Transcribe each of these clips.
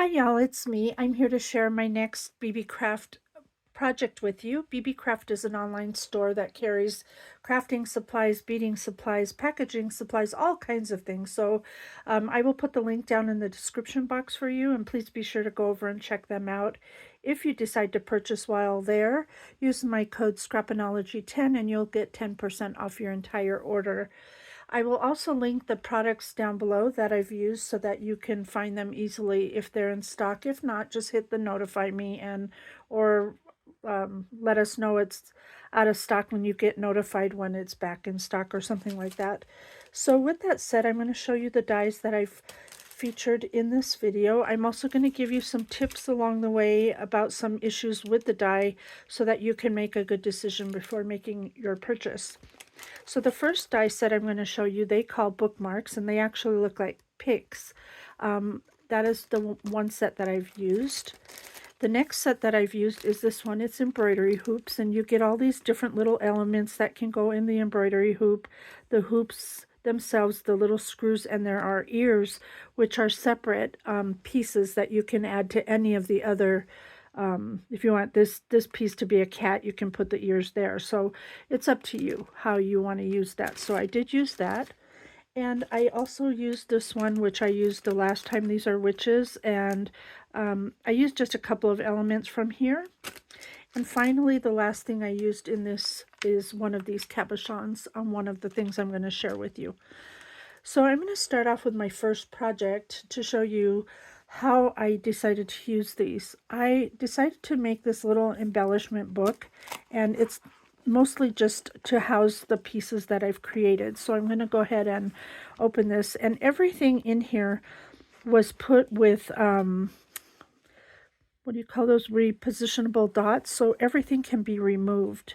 Hi y'all, it's me. I'm here to share my next BEEBEECRAFT project with you. BEEBEECRAFT is an online store that carries crafting supplies, beading supplies, packaging supplies, all kinds of things. So I will put the link down in the description box for you, and please be sure to go over and check them out. If you decide to purchase while there, use my code Scrappinology-10 and you'll get 10% off your entire order. I will also link the products down below that I've used so that you can find them easily if they're in stock. If not, just hit the notify me or let us know it's out of stock when you get notified when it's back in stock or something like that. So with that said, I'm going to show you the dies that I've featured in this video. I'm also going to give you some tips along the way about some issues with the die so that you can make a good decision before making your purchase. So the first die set I'm going to show you, they call bookmarks, and they actually look like picks. That is the one set that I've used. The next set that I've used is this one. It's embroidery hoops, and you get all these different little elements that can go in the embroidery hoop. The hoops themselves, the little screws, and there are ears, which are separate pieces that you can add to any of the other. If you want this piece to be a cat, you can put the ears there. So it's up to you how you want to use that. So I did use that. And I also used this one, which I used the last time. These are witches, and I used just a couple of elements from here. And finally, the last thing I used in this is one of these cabochons on one of the things I'm going to share with you. So I'm going to start off with my first project to show you how I decided to use these. I decided to make this little embellishment book, and it's mostly just to house the pieces that I've created. So I'm going to go ahead and open this, and everything in here was put with what do you call those, repositionable dots, so everything can be removed.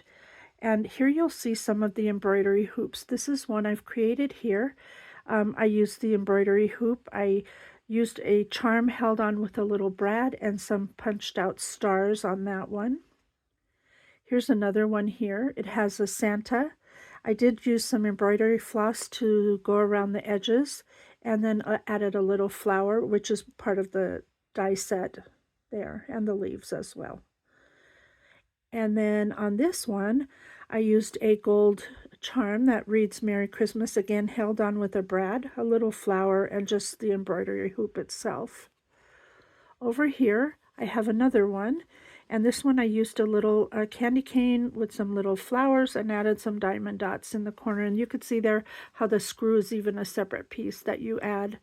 And here you'll see some of the embroidery hoops. This is one I've created here. I used the embroidery hoop. I used a charm held on with a little brad and some punched out stars on that one. Here's another one here. It has a Santa. I did use some embroidery floss to go around the edges, and then added a little flower, which is part of the die set there, and the leaves as well. And then on this one, I used a gold charm that reads Merry Christmas, again held on with a brad, a little flower, and just the embroidery hoop itself. Over here, I have another one, and this one I used a little candy cane with some little flowers and added some diamond dots in the corner. And you could see there how the screw is even a separate piece that you add.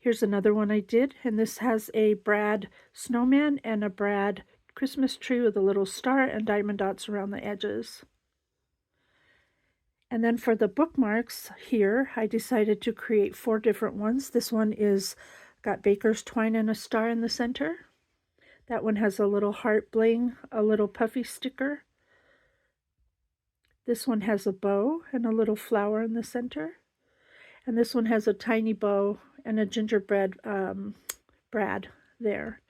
Here's another one I did, and this has a brad snowman and a brad Christmas tree with a little star and diamond dots around the edges. And then for the bookmarks here, I decided to create 4 different ones. This one is got baker's twine and a star in the center. That one has a little heart bling, a little puffy sticker. This one has a bow and a little flower in the center. And this one has a tiny bow and a gingerbread brad there.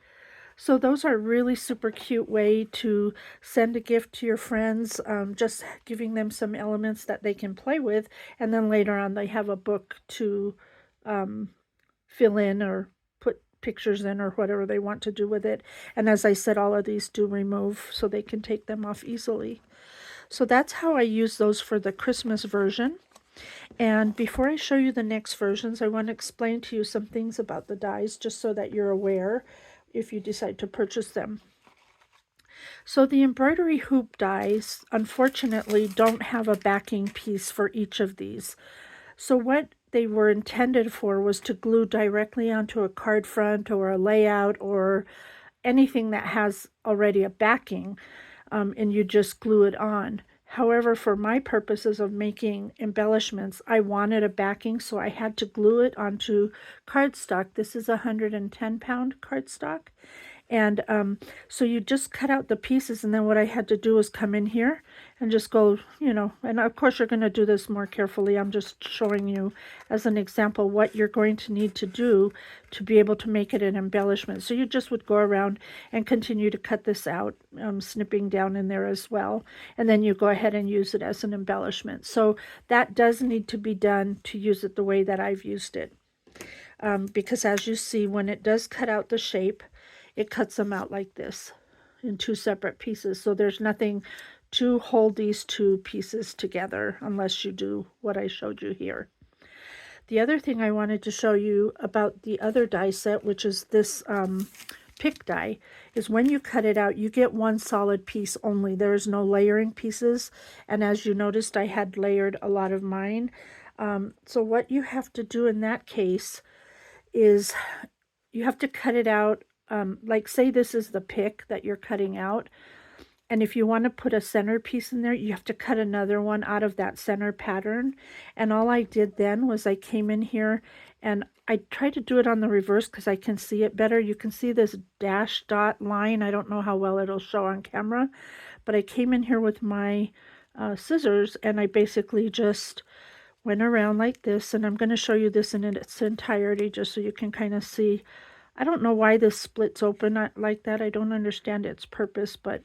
So those are really super cute way to send a gift to your friends, just giving them some elements that they can play with, and then later on they have a book to fill in or put pictures in or whatever they want to do with it. And as I said, all of these do remove, so they can take them off easily. So that's how I use those for the Christmas version. And before I show you the next versions, I want to explain to you some things about the dies, just so that you're aware if you decide to purchase them. So the embroidery hoop dies, unfortunately, don't have a backing piece for each of these. So what they were intended for was to glue directly onto a card front or a layout or anything that has already a backing, and you just glue it on. However, for my purposes of making embellishments, I wanted a backing, so I had to glue it onto cardstock. This is a 110-pound cardstock. And so you just cut out the pieces, and then what I had to do was come in here and just go, and of course you're going to do this more carefully. I'm just showing you as an example what you're going to need to do to be able to make it an embellishment. So you just would go around and continue to cut this out, snipping down in there as well, and then you go ahead and use it as an embellishment. So that does need to be done to use it the way that I've used it. because as you see, when it does cut out the shape, it cuts them out like this in two separate pieces. So there's nothing to hold these two pieces together unless you do what I showed you here. The other thing I wanted to show you about the other die set, which is this pick die, is when you cut it out, you get one solid piece only. There is no layering pieces. And as you noticed, I had layered a lot of mine. So what you have to do in that case is you have to cut it out. Like say this is the pick that you're cutting out. And if you want to put a center piece in there, you have to cut another one out of that center pattern. And all I did then was I came in here and I tried to do it on the reverse because I can see it better. You can see this dash dot line. I don't know how well it'll show on camera, but I came in here with my scissors and I basically just went around like this. And I'm going to show you this in its entirety just so you can kind of see. I don't know why this splits open like that. I don't understand its purpose, but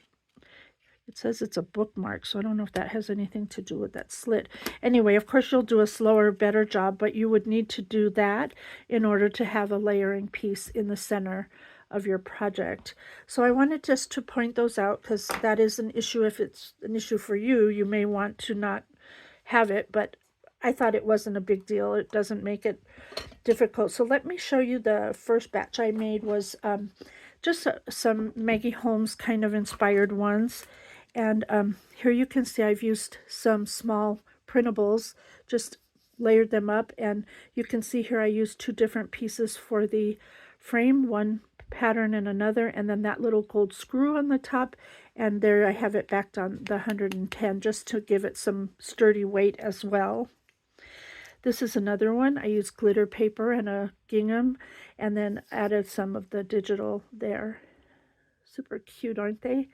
it says it's a bookmark, so I don't know if that has anything to do with that slit. Anyway, of course, you'll do a slower, better job, but you would need to do that in order to have a layering piece in the center of your project. So I wanted just to point those out because that is an issue. If it's an issue for you, you may want to not have it, but I thought it wasn't a big deal. It doesn't make it difficult. So let me show you the first batch I made was just some Maggie Holmes kind of inspired ones. And here you can see I've used some small printables, just layered them up. And you can see here I used two different pieces for the frame, one pattern and another, and then that little gold screw on the top. And there I have it backed on the 110 just to give it some sturdy weight as well. This is another one. I used glitter paper and a gingham and then added some of the digital there. Super cute, aren't they?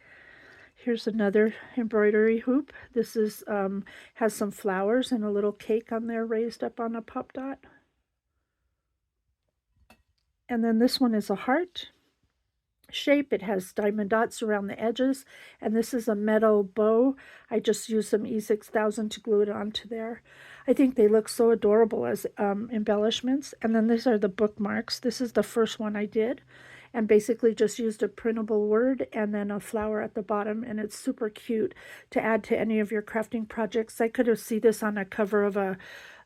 Here's another embroidery hoop. This is has some flowers and a little cake on there raised up on a pop dot. And then this one is a heart shape. It has diamond dots around the edges. And this is a metal bow. I just used some E6000 to glue it onto there. I think they look so adorable as embellishments. And then these are the bookmarks. This is the first one I did. And basically just used a printable word and then a flower at the bottom, and it's super cute to add to any of your crafting projects. I could have seen this on a cover of a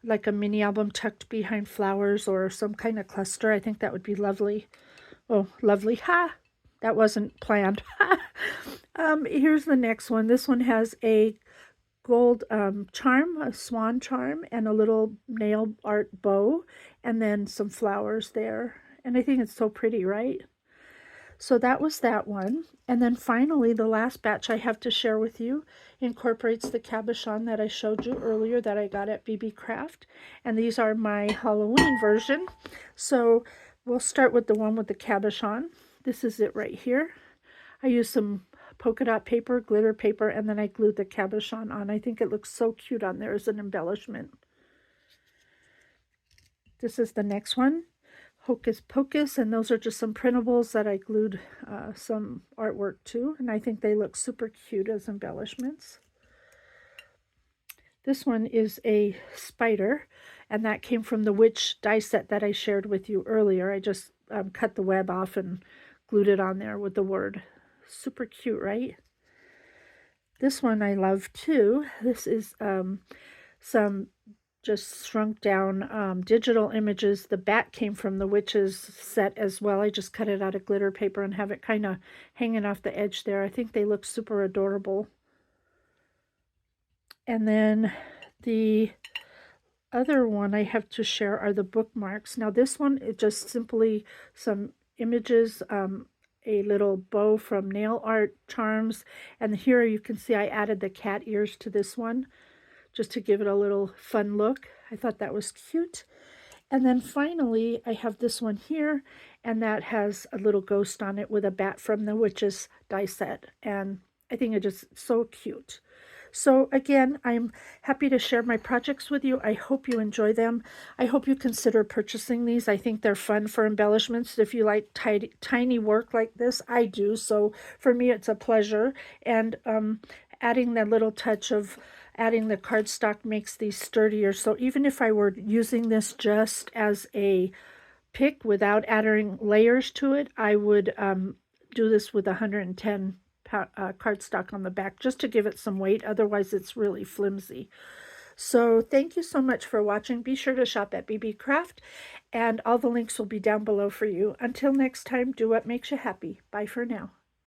mini album tucked behind flowers or some kind of cluster. I think that would be lovely. Oh, lovely. Ha! That wasn't planned. Here's the next one. This one has a gold charm, a swan charm, and a little nail art bow, and then some flowers there. And I think it's so pretty, right? So that was that one. And then finally, the last batch I have to share with you incorporates the cabochon that I showed you earlier that I got at BEEBEECRAFT. And these are my Halloween version. So we'll start with the one with the cabochon. This is it right here. I used some polka dot paper, glitter paper, and then I glued the cabochon on. I think it looks so cute on there as an embellishment. This is the next one. Hocus Pocus, and those are just some printables that I glued some artwork to, and I think they look super cute as embellishments. This one is a spider, and that came from the witch die set that I shared with you earlier. I just cut the web off and glued it on there with the word. Super cute, right? This one I love too. This is some just shrunk down digital images. The bat came from the witch's set as well. I just cut it out of glitter paper and have it kind of hanging off the edge there. I think they look super adorable. And then the other one I have to share are the bookmarks. Now this one is just simply some images, a little bow from nail art charms, and here you can see I added the cat ears to this one just to give it a little fun look. I thought that was cute. And then finally, I have this one here, and that has a little ghost on it with a bat from the witch's die set. And I think it is so cute. So again, I'm happy to share my projects with you. I hope you enjoy them. I hope you consider purchasing these. I think they're fun for embellishments. If you like tiny work like this, I do. So for me, it's a pleasure. And adding that little touch of adding the cardstock makes these sturdier. So even if I were using this just as a pick without adding layers to it, I would do this with 110 cardstock on the back just to give it some weight. Otherwise, it's really flimsy. So thank you so much for watching. Be sure to shop at BB Craft, and all the links will be down below for you. Until next time, do what makes you happy. Bye for now.